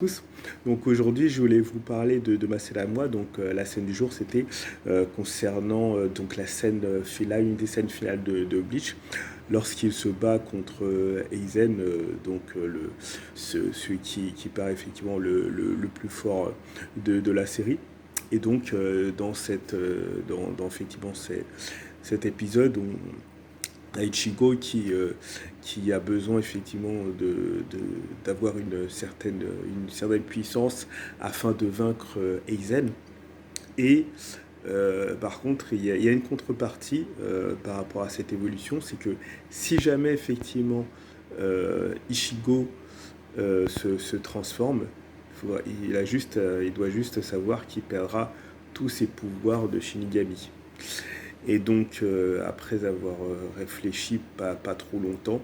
Tous. Donc aujourd'hui, je voulais vous parler de ma scène à moi. Donc la scène du jour, c'était concernant donc la scène finale, une des scènes finales de Bleach, lorsqu'il se bat contre Aizen, celui qui paraît effectivement le plus fort de la série. Et donc dans effectivement cet épisode, Ichigo qui a besoin effectivement d'avoir une certaine puissance afin de vaincre Aizen. Et par contre, il y a une contrepartie par rapport à cette évolution, c'est que si jamais effectivement Ichigo se transforme, il doit juste savoir qu'il perdra tous ses pouvoirs de Shinigami. Et donc, après avoir réfléchi pas trop longtemps,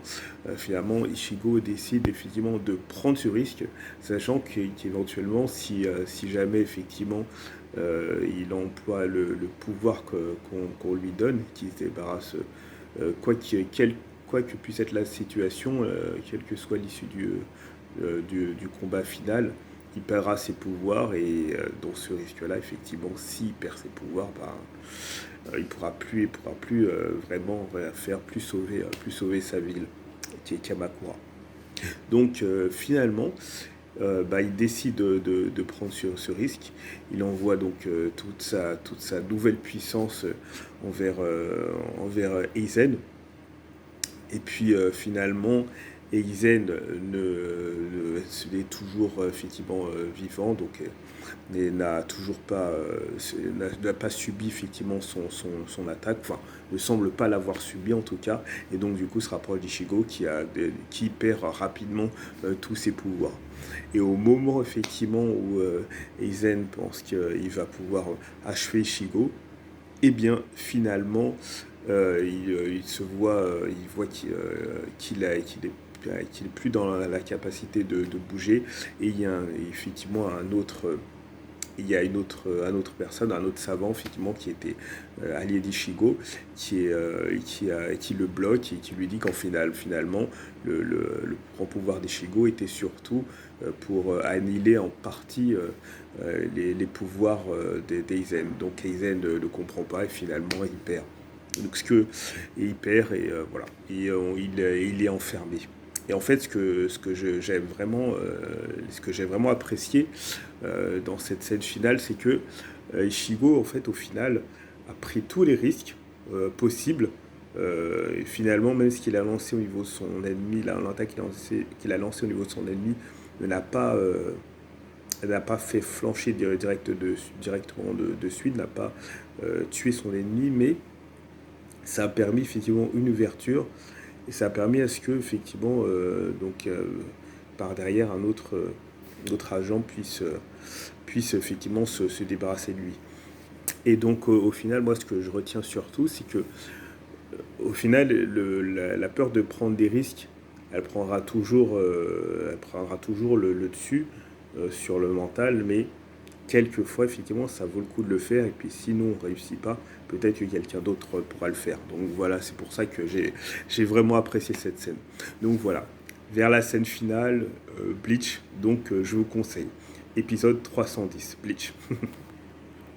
finalement, Ichigo décide effectivement de prendre ce risque, sachant qu'éventuellement, si jamais effectivement il emploie le pouvoir qu'on lui donne, qu'il se débarrasse, quoi que puisse être la situation, quelle que soit l'issue du combat final, il perdra ses pouvoirs et dans ce risque-là, effectivement, s'il perd ses pouvoirs, il pourra plus vraiment faire plus sauver sa ville, qui est Kamakura. Donc finalement, il décide de prendre ce risque. Il envoie donc toute sa nouvelle puissance envers Aizen. Et puis finalement, Aizen est toujours effectivement vivant, donc n'a pas subi effectivement son attaque, enfin ne semble pas l'avoir subi en tout cas, et donc du coup se rapproche d'Ichigo qui perd rapidement tous ses pouvoirs. Et au moment effectivement où Aizen pense qu'il va pouvoir achever Ichigo, et bien finalement il voit qu'il est plus dans la capacité de bouger, et il y a effectivement un autre personne, un autre savant effectivement qui était allié d'Ichigo, qui le bloque et qui lui dit qu'en finalement le grand pouvoir d'Ichigo était surtout pour annihiler en partie les pouvoirs d'Aizen. Donc Aizen ne comprend pas et finalement il perd. Donc il perd et voilà, il est enfermé. Et en fait, ce que j'ai vraiment apprécié dans cette scène finale, c'est que Ichigo, en fait, au final, a pris tous les risques possibles. Et finalement, même ce qu'il a lancé au niveau de son ennemi, l'attaque qu'il a lancé au niveau de son ennemi, ne n'a pas, n'a pas fait flancher directement de suite, n'a pas tué son ennemi, mais ça a permis effectivement une ouverture. Et ça a permis à ce que, effectivement, par derrière, autre agent puisse effectivement se débarrasser de lui. Et donc, au final, moi, ce que je retiens surtout, c'est que, au final, la peur de prendre des risques, elle prendra toujours le dessus sur le mental, mais quelquefois, effectivement, ça vaut le coup de le faire. Et puis, sinon, on ne réussit pas, peut-être que quelqu'un d'autre pourra le faire. Donc voilà, c'est pour ça que j'ai vraiment apprécié cette scène. Donc voilà, vers la scène finale, Bleach, donc je vous conseille. Épisode 310, Bleach.